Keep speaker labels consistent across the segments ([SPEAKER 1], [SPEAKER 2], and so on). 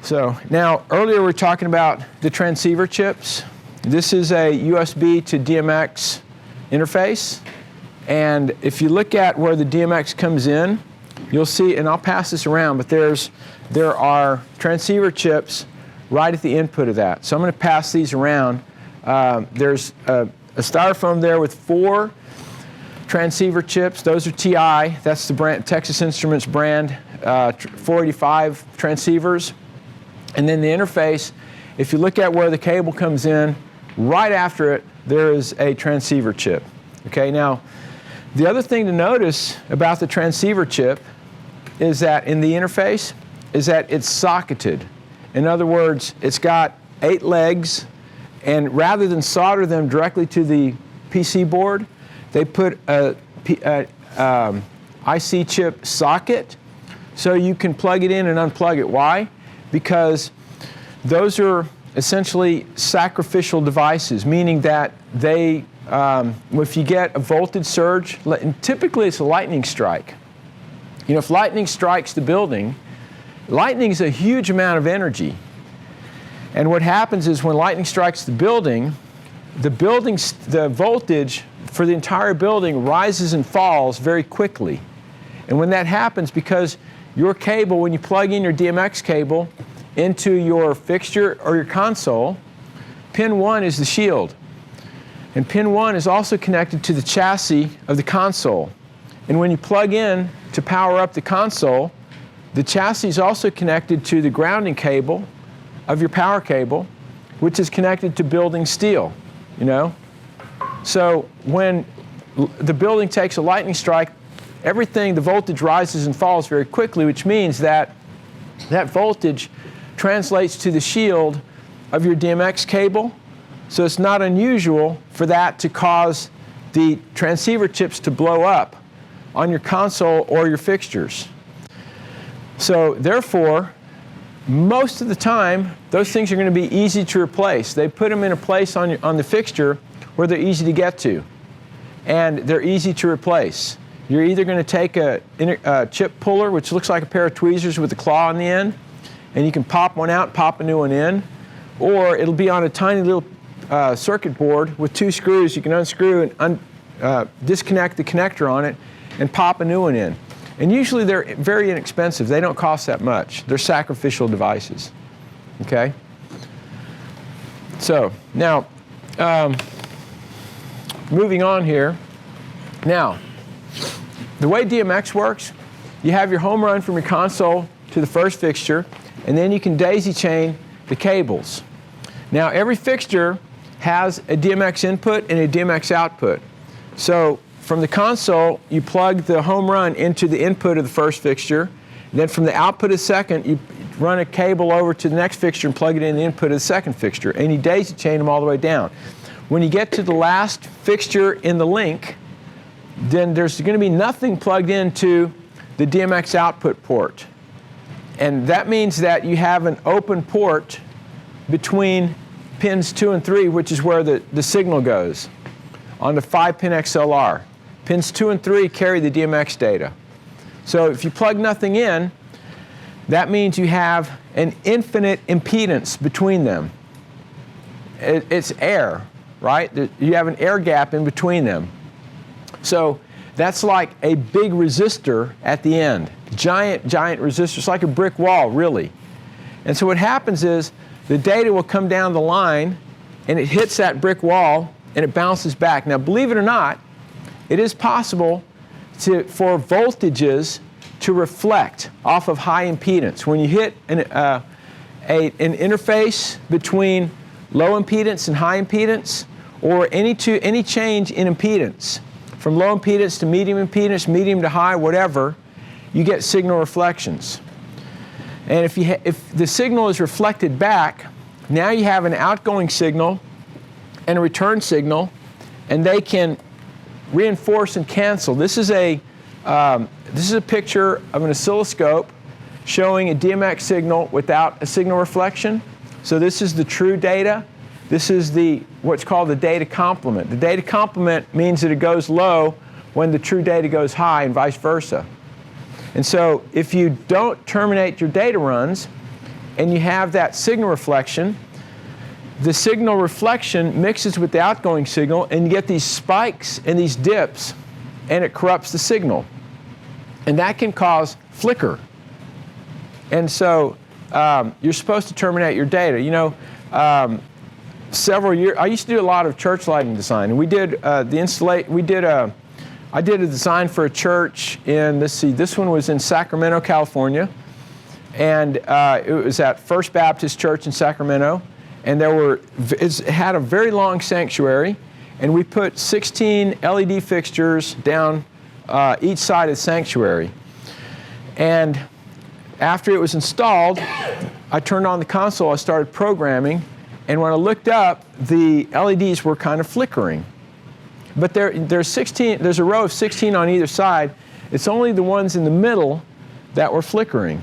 [SPEAKER 1] So now, earlier we were talking about the transceiver chips. This is a USB to DMX interface. And if you look at where the DMX comes in, you'll see, and I'll pass this around, but there are transceiver chips right at the input of that. So I'm going to pass these around. There's a styrofoam there with 4 transceiver chips. Those are TI. That's the brand, Texas Instruments brand 485 transceivers. And then the interface, if you look at where the cable comes in, right after it, there is a transceiver chip. Okay, now, the other thing to notice about the transceiver chip is that in the interface, is that it's socketed. In other words, it's got 8 legs, and rather than solder them directly to the PC board, they put a IC chip socket so you can plug it in and unplug it. Why? Because those are essentially sacrificial devices, meaning that they, if you get a voltage surge, and typically it's a lightning strike. You know, if lightning strikes the building, lightning is a huge amount of energy. And what happens is when lightning strikes the voltage for the entire building rises and falls very quickly. And when that happens, because your cable, when you plug in your DMX cable into your fixture or your console, pin 1 is the shield. And pin 1 is also connected to the chassis of the console. And when you plug in to power up the console, the chassis is also connected to the grounding cable of your power cable, which is connected to building steel, you know? So when the building takes a lightning strike, the voltage rises and falls very quickly, which means that that voltage translates to the shield of your DMX cable. So it's not unusual for that to cause the transceiver chips to blow up on your console or your fixtures. So therefore, most of the time, those things are going to be easy to replace. They put them in a place on the fixture where they're easy to get to, and they're easy to replace. You're either going to take a chip puller, which looks like a pair of tweezers with a claw on the end, and you can pop one out, pop a new one in, or it'll be on a tiny little circuit board with 2 screws. You can unscrew and disconnect the connector on it and pop a new one in. And usually they're very inexpensive. They don't cost that much. They're sacrificial devices. Okay? So now, moving on here. Now, the way DMX works, you have your home run from your console to the first fixture, and then you can daisy chain the cables. Now, every fixture has a DMX input and a DMX output. So from the console, you plug the home run into the input of the first fixture, and then from the output of the second, you run a cable over to the next fixture and plug it in the input of the second fixture, and you daisy chain them all the way down. When you get to the last fixture in the link, then there's going to be nothing plugged into the DMX output port. And that means that you have an open port between pins 2 and 3, which is where the signal goes, on the 5-pin XLR. Pins 2 and 3 carry the DMX data. So if you plug nothing in, that means you have an infinite impedance between them. It's air, right? You have an air gap in between them. So that's like a big resistor at the end. Giant resistor. It's like a brick wall, really. And so what happens is the data will come down the line and it hits that brick wall and it bounces back. Now, believe it or not, it is possible for voltages to reflect off of high impedance. When you hit an interface between low impedance and high impedance, or any change in impedance, from low impedance to medium impedance, medium to high, whatever, you get signal reflections. And if the signal is reflected back, now you have an outgoing signal and a return signal, and they can reinforce and cancel. This is a picture of an oscilloscope showing a DMX signal without a signal reflection. So this is the true data. This is what's called the data complement. The data complement means that it goes low when the true data goes high and vice versa. And so if you don't terminate your data runs and you have that signal reflection, the signal reflection mixes with the outgoing signal and you get these spikes and these dips and it corrupts the signal. And that can cause flicker. And so you're supposed to terminate your data. You know, several years, I used to do a lot of church lighting design, and we did I did a design for a church in, this one was in Sacramento, California, and it was at First Baptist Church in Sacramento, and it had a very long sanctuary, and we put 16 LED fixtures down each side of the sanctuary. And after it was installed, I turned on the console, I started programming, and when I looked up, the LEDs were kind of flickering. But there's a row of 16 on either side. It's only the ones in the middle that were flickering.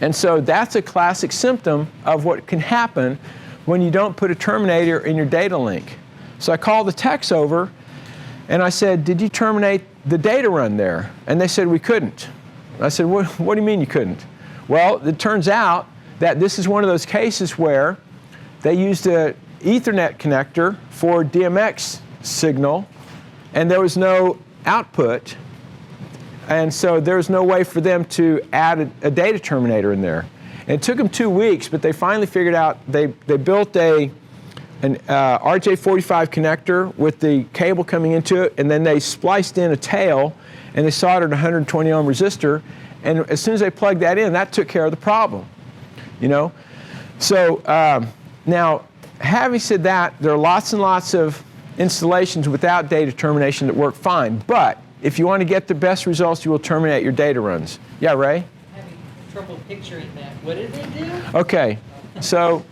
[SPEAKER 1] And so that's a classic symptom of what can happen when you don't put a terminator in your data link. So I called the techs over, and I said, did you terminate the data run there? And they said, we couldn't. I said, what do you mean you couldn't? Well, it turns out that this is one of those cases where they used an Ethernet connector for DMX signal, and there was no output, and so there was no way for them to add a data terminator in there. And it took them 2 weeks, but they finally figured out, they built an RJ45 connector with the cable coming into it, and then they spliced in a tail, and they soldered a 120 ohm resistor, and as soon as they plugged that in, that took care of the problem, you know? So now, having said that, there are lots and lots of installations without data termination that work fine, but if you want to get the best results, you will terminate your data runs. Yeah, Ray?
[SPEAKER 2] I'm having trouble picturing that. What did they do?
[SPEAKER 1] Okay, so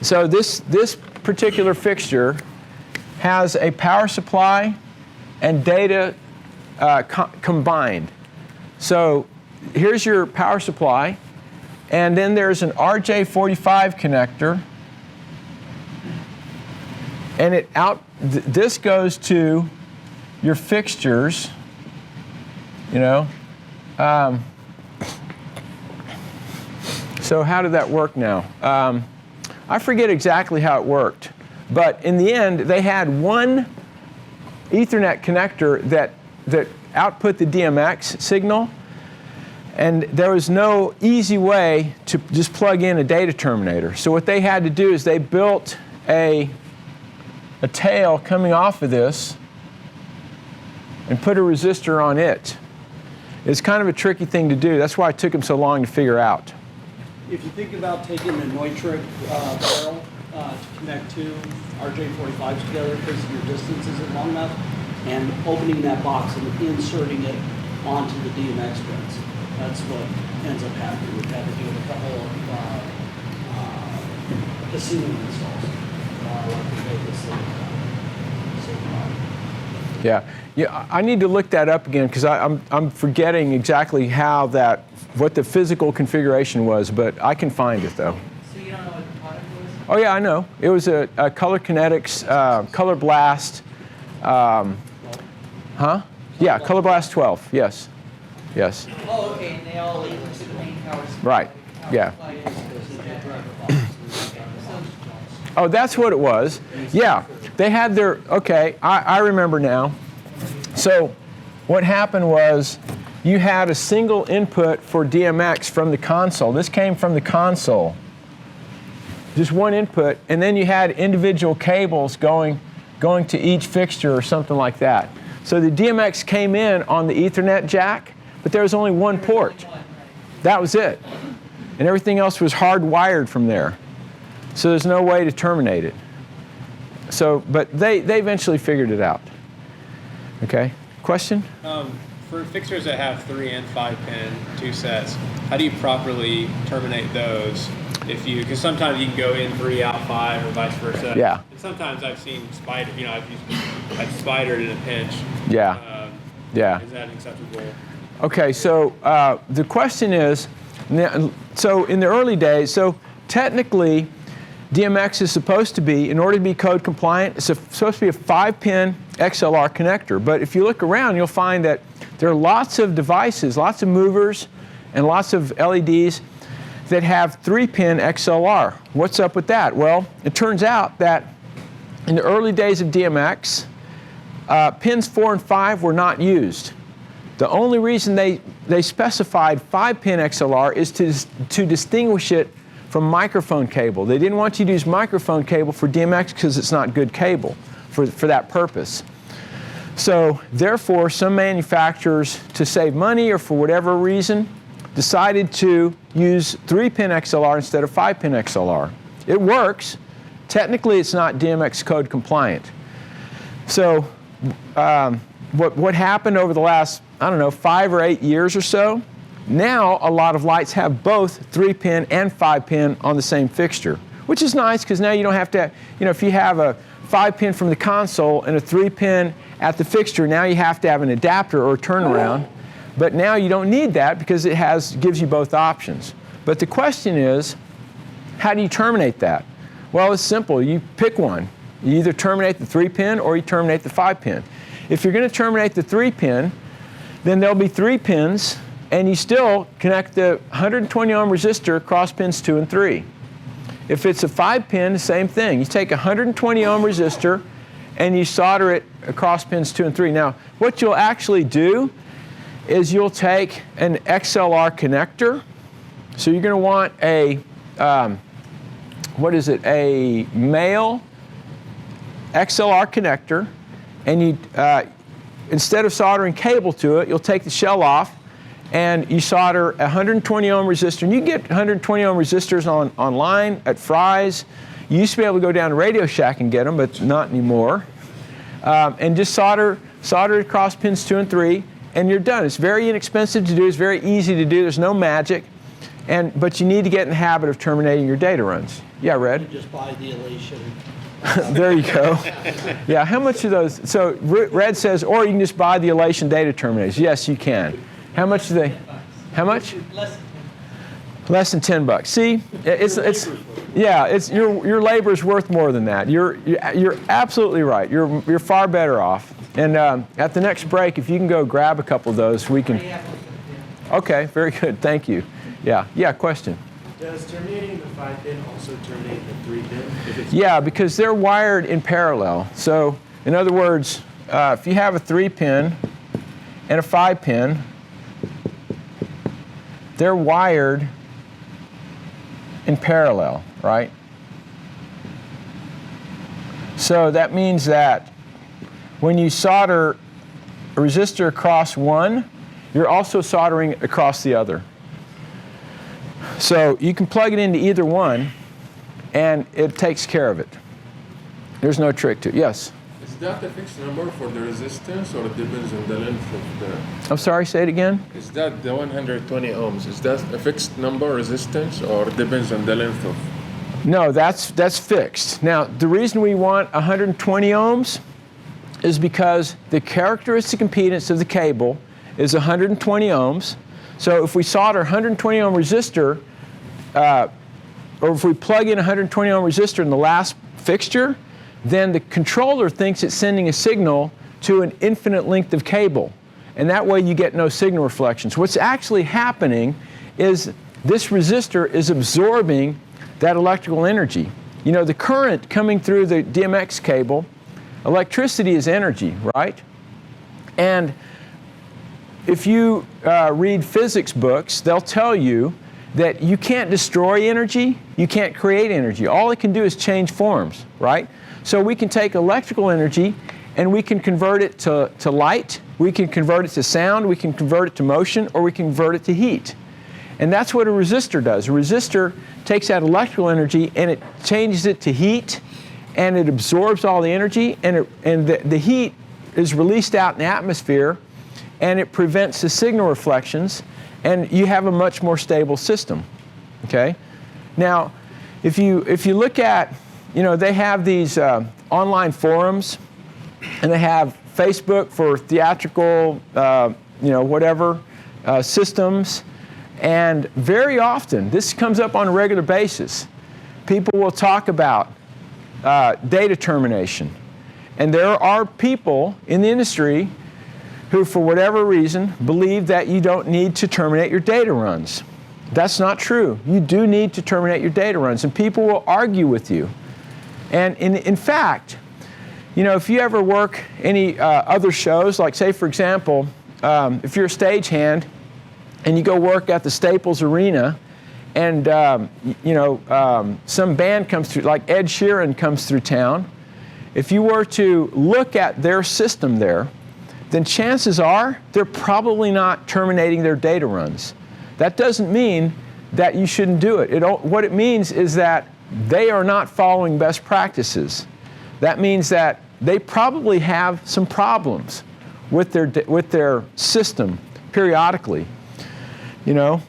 [SPEAKER 1] so this particular fixture has a power supply and data combined. So here's your power supply, and then there's an RJ45 connector, and this goes to your fixtures, you know. So how did that work now? I forget exactly how it worked, but in the end, they had one Ethernet connector that output the DMX signal, and there was no easy way to just plug in a data terminator. So what they had to do is they built a tail coming off of this and put a resistor on it. It's kind of a tricky thing to do. That's why it took them so long to figure out.
[SPEAKER 3] If you think about taking a Neutrik barrel to connect two RJ45s together because your distance isn't long enough, and opening that box and inserting it onto the DMX pins, that's what ends up happening. We've had to do a couple of casino installs.
[SPEAKER 1] Yeah. I need to look that up again because I'm forgetting exactly what the physical configuration was, but I can find it though.
[SPEAKER 2] So you don't know what the product was?
[SPEAKER 1] Oh yeah, I know. It was a Color Kinetics Color Blast. Yeah, Color Blast 12. Yes.
[SPEAKER 2] Oh, okay. And they all lead to the main power supply.
[SPEAKER 1] Right. Yeah. Oh, that's what it was. Yeah, they had their, okay, I remember now. So what happened was you had a single input for DMX from the console. This came from the console. Just one input, and then you had individual cables going to each fixture or something like that. So the DMX came in on the Ethernet jack, but there was only one port. That was it. And everything else was hardwired from there. So there's no way to terminate it. So, but they eventually figured it out. Okay, question?
[SPEAKER 4] For fixtures that have 3 and 5 pin, 2 sets, how do you properly terminate those? Because sometimes you can go in 3, out 5, or vice versa.
[SPEAKER 1] Yeah.
[SPEAKER 4] And sometimes I've seen I've spidered in a pinch.
[SPEAKER 1] Yeah. Yeah.
[SPEAKER 4] Is that acceptable?
[SPEAKER 1] Okay, so the question is, so in the early days, so technically, DMX is supposed to be, in order to be code compliant, it's supposed to be a 5-pin XLR connector. But if you look around, you'll find that there are lots of devices, lots of movers, and lots of LEDs that have 3-pin XLR. What's up with that? Well, it turns out that in the early days of DMX, pins 4 and 5 were not used. The only reason they specified 5-pin XLR is to distinguish it from microphone cable. They didn't want you to use microphone cable for DMX because it's not good cable for that purpose. So therefore, some manufacturers, to save money or for whatever reason, decided to use 3-pin XLR instead of 5-pin XLR. It works. Technically, it's not DMX code compliant. So what happened over the last, I don't know, 5 or 8 years or so, now a lot of lights have both 3-pin and 5-pin on the same fixture, which is nice because now you don't have to, if you have a 5-pin from the console and a 3-pin at the fixture, now you have to have an adapter or a turnaround. But now you don't need that because it gives you both options. But the question is, how do you terminate that? Well, it's simple. You pick one. You either terminate the 3-pin or you terminate the 5-pin. If you're going to terminate the 3-pin, then there'll be 3 pins, and you still connect the 120 ohm resistor across pins 2 and 3. If it's a 5-pin, the same thing. You take a 120 ohm resistor and you solder it across pins 2 and 3. Now, what you'll actually do is you'll take an XLR connector. So you're going to want a, a male XLR connector, and you, instead of soldering cable to it, you'll take the shell off and you solder a 120 ohm resistor. And you can get 120 ohm resistors online at Fry's. You used to be able to go down to Radio Shack and get them, but not anymore. And just solder it across pins 2 and 3, and you're done. It's very inexpensive to do. It's very easy to do. There's no magic. But you need to get in the habit of terminating your data runs. Yeah, Red?
[SPEAKER 3] You just buy the Elation.
[SPEAKER 1] There you go. Yeah, how much are those? So Red says, or you can just buy the Elation data terminators. Yes, you can. How much do they? How much? Less than $10. See, it's your labor is worth more than that. You're absolutely right. You're far better off. And at the next break, if you can go grab a couple of those, we can. Okay, very good. Thank you. Yeah. Question.
[SPEAKER 5] Does terminating the 5-pin also terminate the 3-pin?
[SPEAKER 1] Yeah, because they're wired in parallel. So, in other words, if you have a 3-pin and a 5-pin, they're wired in parallel, right? So that means that when you solder a resistor across one, you're also soldering across the other. So you can plug it into either one, and it takes care of it. There's no trick to it. Yes?
[SPEAKER 6] Is that a fixed number for the resistance, or it depends on the length of the...
[SPEAKER 1] I'm sorry, say it again?
[SPEAKER 6] Is that the 120 ohms? Is that a fixed number resistance, or it depends on the length of...
[SPEAKER 1] No, that's fixed. Now, the reason we want 120 ohms is because the characteristic impedance of the cable is 120 ohms. So if we solder 120 ohm resistor, or if we plug in 120 ohm resistor in the last fixture, then the controller thinks it's sending a signal to an infinite length of cable. And that way you get no signal reflections. What's actually happening is this resistor is absorbing that electrical energy. You know, the current coming through the DMX cable, electricity is energy, right? And if you read physics books, they'll tell you that you can't destroy energy, you can't create energy. All it can do is change forms, right? So we can take electrical energy and we can convert it to light, we can convert it to sound, we can convert it to motion, or we can convert it to heat. And that's what a resistor does. A resistor takes that electrical energy and it changes it to heat, and it absorbs all the energy, and the heat is released out in the atmosphere, and it prevents the signal reflections, and you have a much more stable system. Okay? Now, if you look at, they have these online forums, and they have Facebook for theatrical, systems, and very often, this comes up on a regular basis, people will talk about data termination. And there are people in the industry who, for whatever reason, believe that you don't need to terminate your data runs. That's not true. You do need to terminate your data runs, and people will argue with you. And in fact, you know, if you ever work any other shows, like say, for example, if you're a stagehand and you go work at the Staples Arena, and some band comes through, like Ed Sheeran comes through town, if you were to look at their system there, then chances are they're probably not terminating their data runs. That doesn't mean that you shouldn't do it. What it means is that they are not following best practices. That means that they probably have some problems with their system periodically. You know,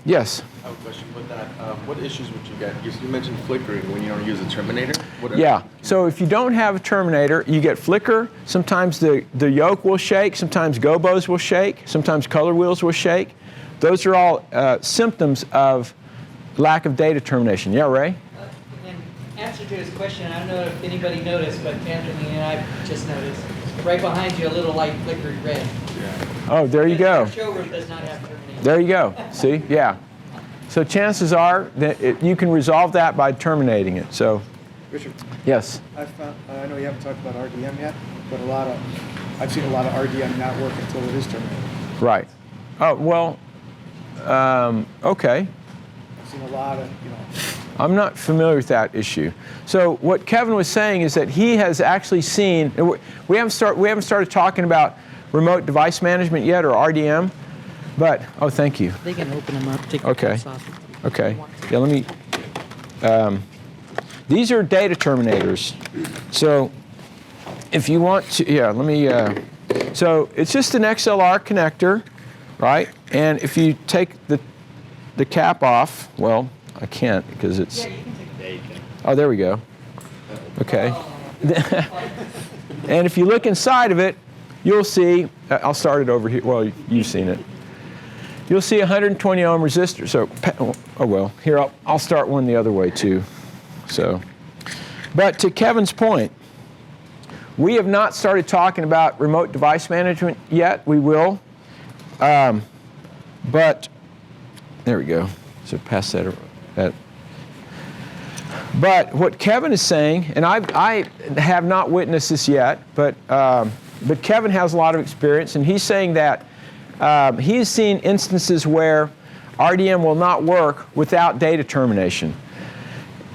[SPEAKER 1] yes?
[SPEAKER 7] I have a question with that. What issues would you get? You mentioned flickering when you don't use a terminator.
[SPEAKER 1] Yeah, so if you don't have a terminator, you get flicker. Sometimes the yoke will shake, sometimes gobos will shake, sometimes color wheels will shake. Those are all symptoms of lack of data termination. Yeah, Ray?
[SPEAKER 2] In answer to his question, I don't know if anybody noticed, but Anthony and I just noticed, right behind you, a little light flickered red.
[SPEAKER 1] Oh, there you go.
[SPEAKER 2] Our showroom does not have termination.
[SPEAKER 1] There you go. See? Yeah. So chances are that you can resolve that by terminating it. So,
[SPEAKER 8] Richard,
[SPEAKER 1] yes.
[SPEAKER 8] I know you haven't talked about RDM yet, but I've seen a lot of RDM not work until it is terminated.
[SPEAKER 1] Right. Oh, well, okay.
[SPEAKER 8] I've seen a lot of,
[SPEAKER 1] I'm not familiar with that issue. So what Kevin was saying is that he has actually seen, we haven't started talking about remote device management yet, or RDM, but, oh, thank you.
[SPEAKER 2] They can open them up, take the
[SPEAKER 1] Okay.
[SPEAKER 2] caps off.
[SPEAKER 1] Okay. Yeah, let me, these are data terminators. So if you want to, yeah, let me, so it's just an XLR connector, right? And if you take the cap off, well, I can't because it's,
[SPEAKER 2] Yeah, you can take it.
[SPEAKER 1] oh, there we go. Okay. And if you look inside of it, you'll see, I'll start it over here. Well, you've seen it. You'll see 120 ohm resistor. So, oh well, here I'll start one the other way too. So, but to Kevin's point, we have not started talking about remote device management yet. We will. But there we go. So pass that. But what Kevin is saying, and I have not witnessed this yet, but Kevin has a lot of experience, and he's saying that he's seen instances where RDM will not work without data termination.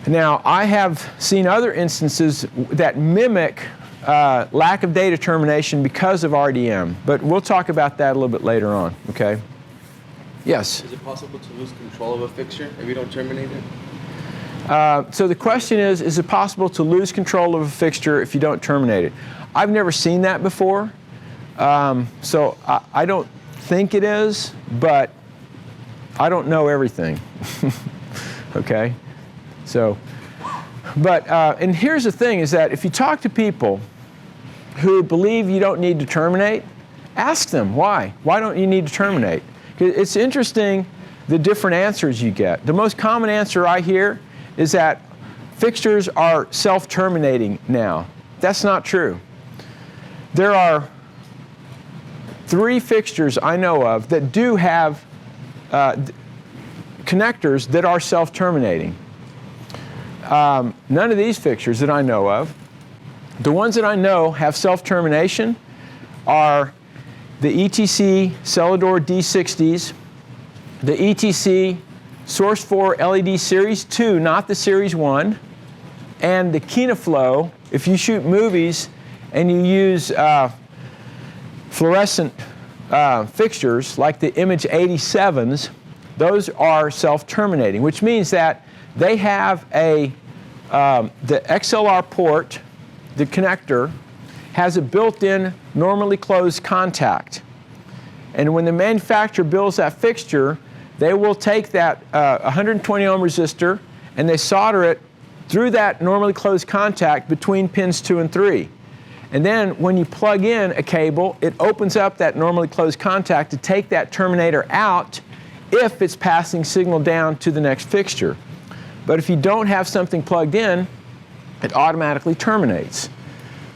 [SPEAKER 1] Now, I have seen other instances that mimic lack of data termination because of RDM, but we'll talk about that a little bit later on, okay? Yes?
[SPEAKER 7] Is it possible to lose control of a fixture if you don't terminate it?
[SPEAKER 1] So the question is it possible to lose control of a fixture if you don't terminate it? I've never seen that before, so I don't think it is, but I don't know everything, okay? So, but, and here's the thing is that if you talk to people who believe you don't need to terminate, ask them why. Why don't you need to terminate? 'Cause it's interesting the different answers you get. The most common answer I hear is that fixtures are self-terminating now. That's not true. There are 3 fixtures I know of that do have connectors that are self-terminating. None of these fixtures that I know of. The ones that I know have self-termination are the ETC Celador D60s, the ETC Source 4 LED Series 2, not the Series 1, and the KinaFlow. If you shoot movies and you use fluorescent fixtures like the Image 87s, those are self-terminating, which means that they have the XLR port, the connector, has a built-in normally closed contact. And when the manufacturer builds that fixture, they will take that 120 ohm resistor and they solder it through that normally closed contact between pins 2 and 3. And then when you plug in a cable, it opens up that normally closed contact to take that terminator out if it's passing signal down to the next fixture. But if you don't have something plugged in, it automatically terminates.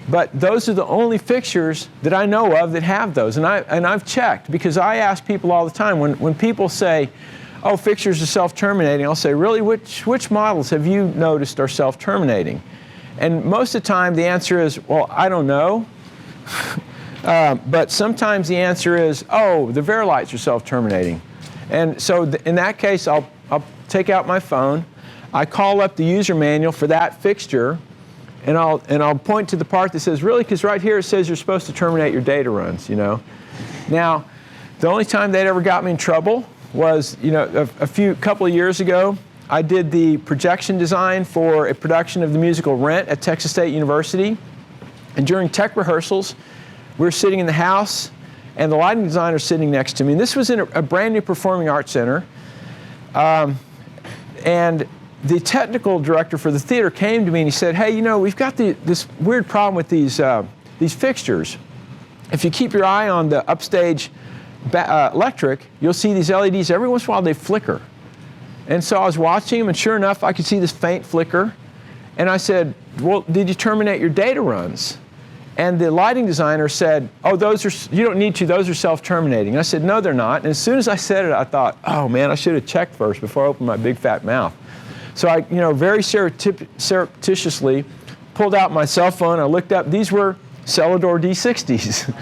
[SPEAKER 1] But those are the only fixtures that I know of that have those. And I've checked, because I ask people all the time, when people say, oh, fixtures are self-terminating, I'll say, really, which models have you noticed are self-terminating? And most of the time the answer is, well, I don't know. But sometimes the answer is, oh, the Verilights are self-terminating. And so in that case, I'll take out my phone, I call up the user manual for that fixture, and I'll point to the part that says, really, because right here it says you're supposed to terminate your data runs, you know. Now, the only time they'd ever got me in trouble was, you know, a couple of years ago, I did the projection design for a production of the musical Rent at Texas State University. And during tech rehearsals, we were sitting in the house, and the lighting designer sitting next to me. And this was in a brand new performing arts center. And the technical director for the theater came to me and he said, hey, you know, we've got this weird problem with these fixtures. If you keep your eye on the upstage electric, you'll see these LEDs. Every once in a while they flicker. And so I was watching them, and sure enough, I could see this faint flicker. And I said, well, did you terminate your data runs? And the lighting designer said, oh, you don't need to, those are self-terminating. And I said, no, they're not. And as soon as I said it, I thought, oh man, I should have checked first before I opened my big fat mouth. So I, you know, very surreptitiously pulled out my cell phone. I looked up, these were Celador D60s.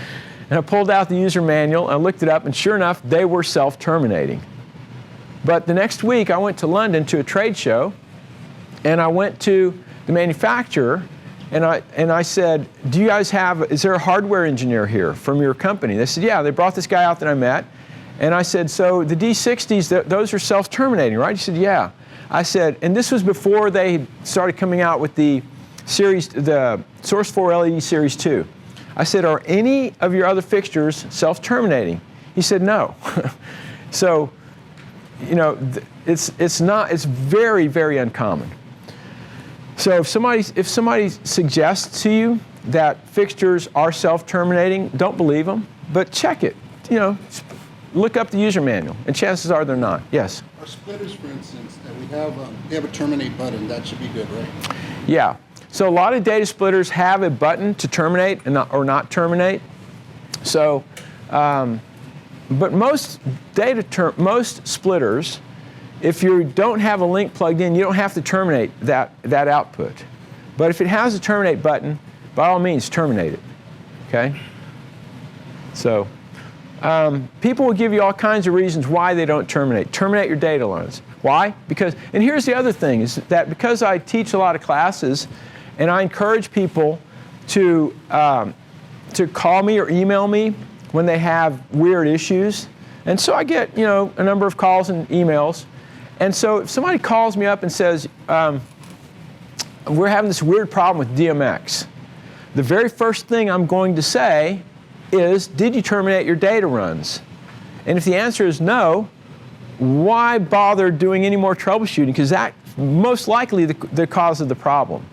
[SPEAKER 1] And I pulled out the user manual, I looked it up, and sure enough, they were self-terminating. But the next week, I went to London to a trade show, and I went to the manufacturer, and I said, do you guys is there a hardware engineer here from your company? They said, yeah, they brought this guy out that I met. And I said, so the D60s, those are self-terminating, right? He said, yeah. I said, and this was before they started coming out with the Source 4 LED Series 2. I said, are any of your other fixtures self-terminating? He said, no. So, you know, it's very, very uncommon. So if somebody suggests to you that fixtures are self-terminating, don't believe them, but check it. You know, look up the user manual, and chances are they're not. Yes?
[SPEAKER 9] Our splitters, for instance, that we have a terminate button. That should be good, right?
[SPEAKER 1] Yeah. So a lot of data splitters have a button to terminate or not terminate. So, but most splitters, if you don't have a link plugged in, you don't have to terminate that output. But if it has a terminate button, by all means, terminate it. Okay? So, people will give you all kinds of reasons why they don't terminate. Terminate your data lines. Why? Because, and here's the other thing, is that because I teach a lot of classes, and I encourage people to call me or email me when they have weird issues. And so I get, you know, a number of calls and emails. And so if somebody calls me up and says, we're having this weird problem with DMX, the very first thing I'm going to say is, did you terminate your data runs? And if the answer is no, why bother doing any more troubleshooting? Because that's most likely the cause of the problem,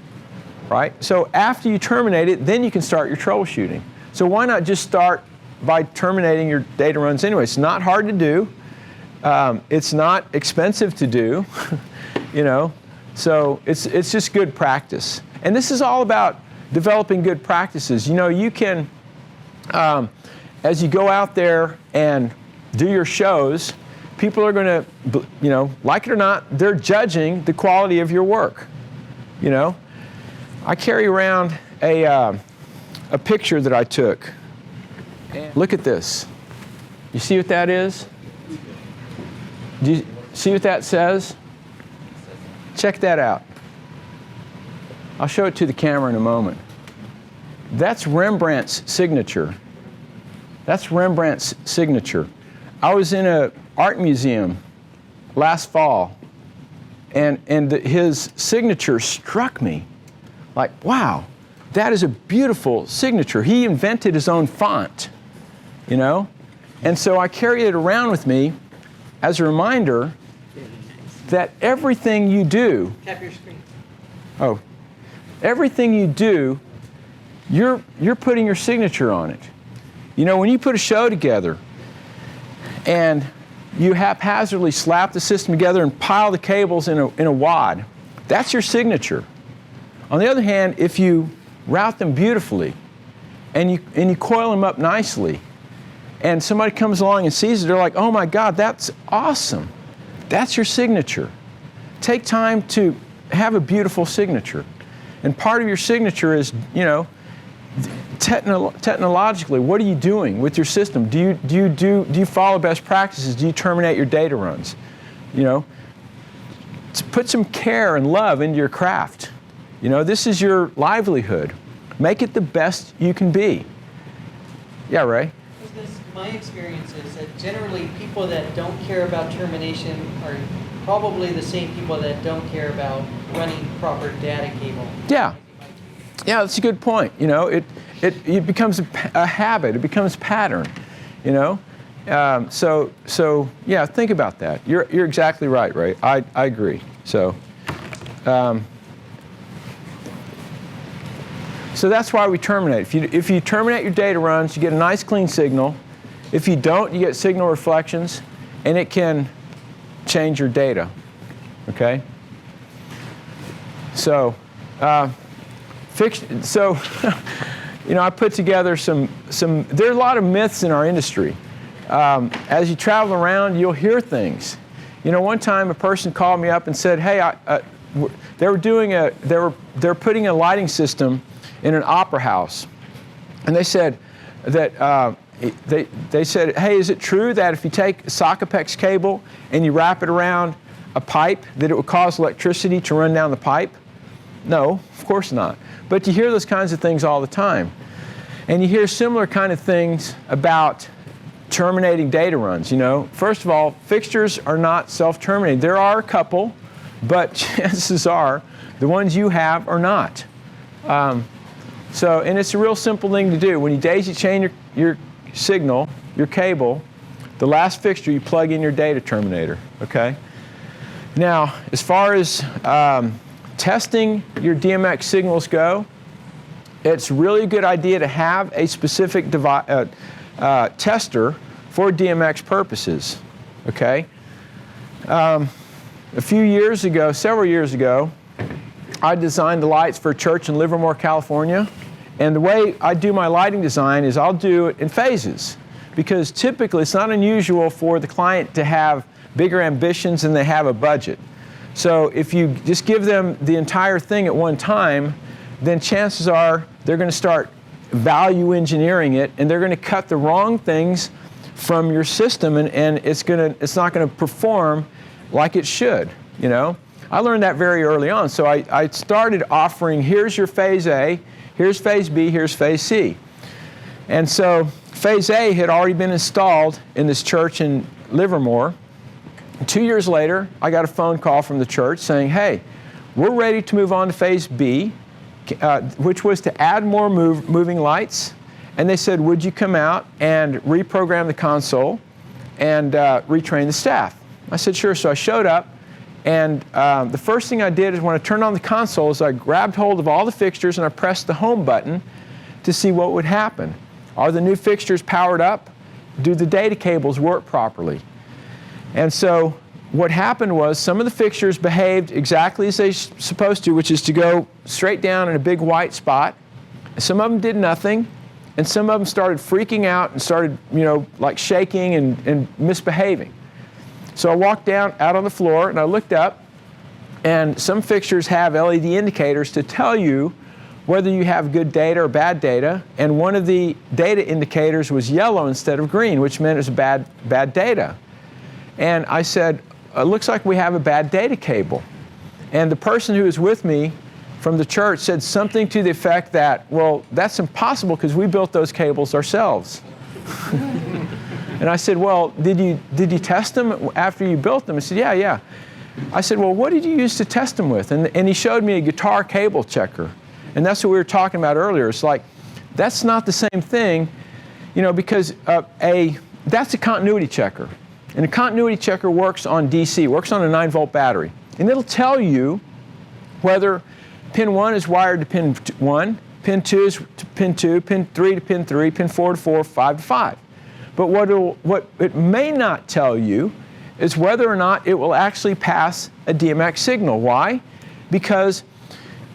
[SPEAKER 1] right? So after you terminate it, then you can start your troubleshooting. So why not just start by terminating your data runs anyway? It's not hard to do. It's not expensive to do, you know. So it's just good practice. And this is all about developing good practices. You know, you can, as you go out there and do your shows, people are going to, you know, like it or not, they're judging the quality of your work. You know, I carry around a picture that I took. Look at this. You see what that is? Do you see what that says? Check that out. I'll show it to the camera in a moment. That's Rembrandt's signature. That's Rembrandt's signature. I was in an art museum last fall, and his signature struck me. Like, wow, that is a beautiful signature. He invented his own font, you know? And so I carry it around with me as a reminder that everything you do,
[SPEAKER 2] Tap your screen.
[SPEAKER 1] oh, everything you do, you're putting your signature on it. You know, when you put a show together and you haphazardly slap the system together and pile the cables in a wad, that's your signature. On the other hand, if you route them beautifully and you coil them up nicely, and somebody comes along and sees it, they're like, oh my God, that's awesome. That's your signature. Take time to have a beautiful signature. And part of your signature is, technologically, what are you doing with your system? Do you follow best practices? Do you terminate your data runs? Put some care and love into your craft. This is your livelihood. Make it the best you can be. Yeah, Ray?
[SPEAKER 2] My experience is that generally people that don't care about termination are probably the same people that don't care about running proper data cable.
[SPEAKER 1] Yeah. Yeah, that's a good point. It becomes a habit. It becomes pattern. So yeah, think about that. You're exactly right, Ray. I agree. So that's why we terminate. If you terminate your data runs, you get a nice clean signal. If you don't, you get signal reflections, and it can change your data. Okay. So. I put together some. There are a lot of myths in our industry. As you travel around, you'll hear things. One time a person called me up and said, "Hey, they're putting a lighting system in an opera house," and they said that they said, "Hey, is it true that if you take a Sockapex cable and you wrap it around a pipe, that it would cause electricity to run down the pipe?" No, of course not. But you hear those kinds of things all the time. And you hear similar kind of things about terminating data runs. First of all, fixtures are not self-terminating. There are a couple, but chances are the ones you have are not. And it's a real simple thing to do. When you daisy chain your signal, your cable, the last fixture, you plug in your data terminator, okay? Now, as far as testing your DMX signals go, it's really a good idea to have a specific tester for DMX purposes, okay? Several years ago, I designed the lights for a church in Livermore, California. And the way I do my lighting design is I'll do it in phases, because typically it's not unusual for the client to have bigger ambitions than they have a budget. So if you just give them the entire thing at one time, then chances are they're going to start value engineering it, and they're going to cut the wrong things from your system, and it's not going to perform like it should. I learned that very early on. So I started offering, here's your phase A, here's phase B, here's phase C. And so phase A had already been installed in this church in Livermore. 2 years later, I got a phone call from the church saying, hey, we're ready to move on to phase B, which was to add more moving lights. And they said, would you come out and reprogram the console and retrain the staff? I said, sure. So I showed up, and the first thing I did is when I turned on the console is I grabbed hold of all the fixtures and I pressed the home button to see what would happen. Are the new fixtures powered up? Do the data cables work properly? And so what happened was some of the fixtures behaved exactly as they're supposed to, which is to go straight down in a big white spot. Some of them did nothing, and some of them started freaking out and started, like shaking and misbehaving. So I walked out on the floor and I looked up, and some fixtures have LED indicators to tell you whether you have good data or bad data, and one of the data indicators was yellow instead of green, which meant it was bad data. And I said, it looks like we have a bad data cable. And the person who was with me from the church said something to the effect that, well, that's impossible because we built those cables ourselves. And I said, well, did you test them after you built them? He said, yeah. I said, well, what did you use to test them with? And he showed me a guitar cable checker. And that's what we were talking about earlier. It's like, that's not the same thing, because that's a continuity checker. And a continuity checker works on DC, works on a 9-volt battery. And it'll tell you whether pin 1 is wired to pin 1, pin 2 is to pin 2, pin 3 to pin 3, pin 4 to 4, 5 to 5. But what it may not tell you is whether or not it will actually pass a DMX signal. Why? Because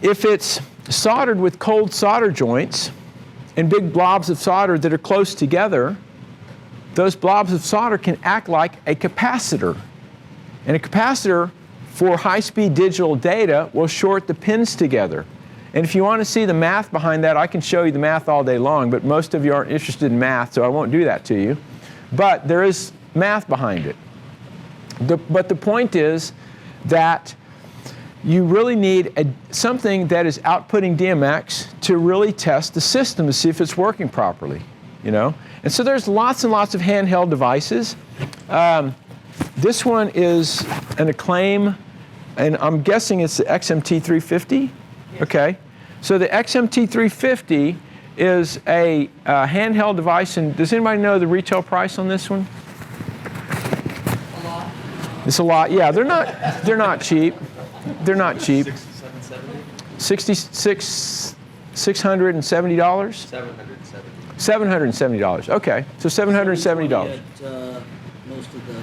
[SPEAKER 1] if it's soldered with cold solder joints and big blobs of solder that are close together, those blobs of solder can act like a capacitor. And a capacitor for high-speed digital data will short the pins together. And if you want to see the math behind that, I can show you the math all day long, but most of you aren't interested in math, so I won't do that to you. But there is math behind it. But the point is that you really need something that is outputting DMX to really test the system to see if it's working properly, you know? And so there's lots and lots of handheld devices. This one is an Acclaim, and I'm guessing it's the XMT350.
[SPEAKER 2] Yes.
[SPEAKER 1] Okay. So the XMT350 is a handheld device, and does anybody know the retail price on this one?
[SPEAKER 2] A lot.
[SPEAKER 1] It's a lot. Yeah, they're not cheap. They're not cheap. $670. $770. Okay, so $770.
[SPEAKER 3] Most of the.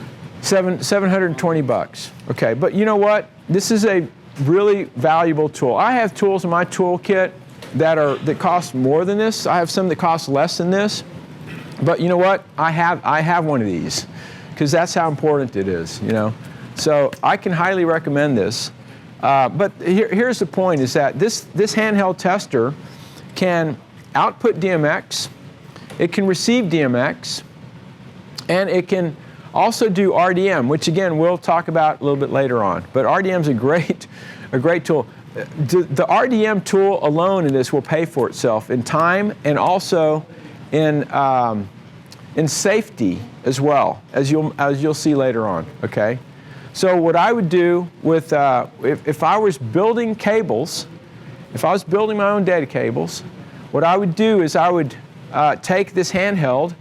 [SPEAKER 1] $720. Okay, but you know what? This is a really valuable tool. I have tools in my toolkit that cost more than this. I have some that cost less than this. But you know what? I have one of these because that's how important it is, you know. So I can highly recommend this. But here's the point: is that this handheld tester can output DMX, it can receive DMX, and it can also do RDM, which again we'll talk about a little bit later on. But RDM is a great tool. The RDM tool alone in this will pay for itself in time and also in safety as well, as you'll see later on. Okay. So what I would do with if I was building cables, if I was building my own data cables, what I would do is I would take this handheld,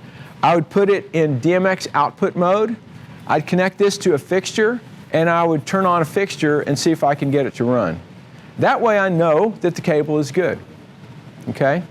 [SPEAKER 1] I would put it in DMX output mode, I'd connect this to a fixture, and I would turn on a fixture and see if I can get it to run. That way I know that the cable is good, okay?